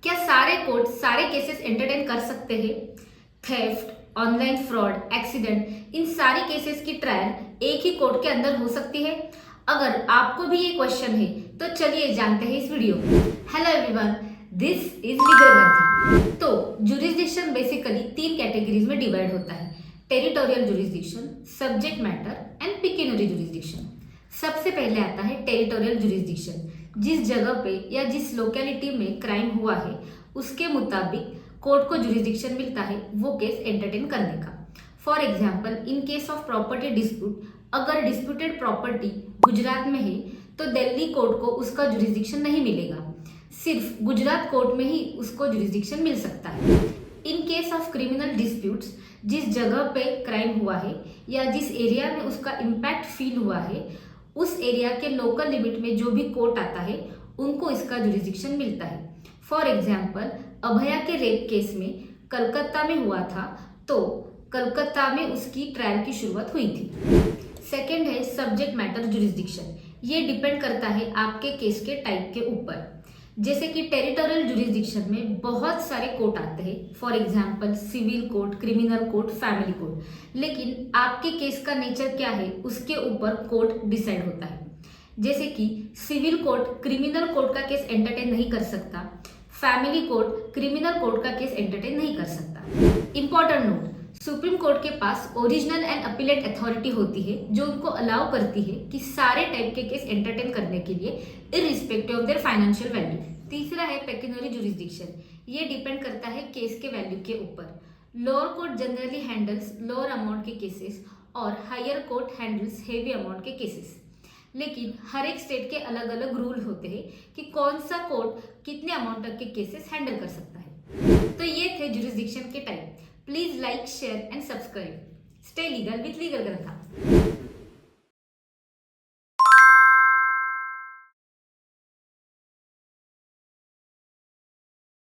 क्या सारे कोर्ट सारे केसेस एंटरटेन कर सकते हैं? थेफ्ट, ऑनलाइन फ्रॉड, एक्सीडेंट, इन सारी केसेस की ट्रायल एक ही कोर्ट के अंदर हो सकती है? अगर आपको भी ये क्वेश्चन है तो चलिए जानते हैं इस वीडियो में। Hello everyone, this is legal Grantha. तो जुरिस्डिक्शन बेसिकली 3 कैटेगरीज में डिवाइड होता है: territorial jurisdiction, subject matter and pecuniary jurisdiction. सबसे पहले आता है टेरिटोरियल जुरिस्डिक्शन। जिस जगह पे या जिस लोकेलिटी में क्राइम हुआ है उसके मुताबिक कोर्ट को जुरिस्डिक्शन मिलता है वो केस एंटरटेन करने का। For example, in case of property dispute, अगर डिस्प्यूटेड प्रॉपर्टी गुजरात में है तो दिल्ली कोर्ट को उसका जुरिस्डिक्शन नहीं मिलेगा, सिर्फ गुजरात कोर्ट में ही उसको जुरिस्डिक्शन मिल सकता है। In case of criminal disputes, जिस जगह पे क्राइम हुआ है या जिस एरिया में उसका इम्पैक्ट फील हुआ है उस एरिया के लोकल लिमिट में जो भी कोर्ट आता है उनको इसका जुरिस्डिक्शन मिलता है। फॉर एग्जाम्पल, अभया के रेप केस में कलकत्ता में हुआ था तो कलकत्ता में उसकी ट्रायल की शुरुआत हुई थी। सेकेंड है सब्जेक्ट मैटर जुरिस्डिक्शन। ये डिपेंड करता है आपके केस के टाइप के ऊपर। जैसे कि टेरिटोरियल जुरिस्डिक्शन में बहुत सारे कोर्ट आते हैं, for example civil court, criminal court, family court. लेकिन आपके केस का नेचर क्या है उसके ऊपर कोर्ट डिसाइड होता है। जैसे कि सिविल कोर्ट क्रिमिनल कोर्ट का केस एंटरटेन नहीं कर सकता, फैमिली कोर्ट क्रिमिनल कोर्ट का केस एंटरटेन नहीं कर सकता। इंपॉर्टेंट नोट, सुप्रीम कोर्ट के पास ओरिजिनल एंड अपीलेट अथॉरिटी होती है जो उनको अलाउ करती है कि सारे टाइप के केस एंटरटेन करने के लिए irrespective of their financial value. तीसरा है पेक्यूनियरी जुरिस्डिक्शन। ये डिपेंड करता है केस के वैल्यू के ऊपर। Lower court generally handles lower amount के केसेस और higher court handles heavy amount के केसेस। लेकिन हर एक स्टेट के अलग अलग रूल होते हैं कि कौन सा कोर्ट कितने अमाउंट तक के केसेस हैंडल कर सकता है। तो ये थे जुरिस्डिक्शन के type. Please like, share and subscribe. Stay legal with Legal Grantha.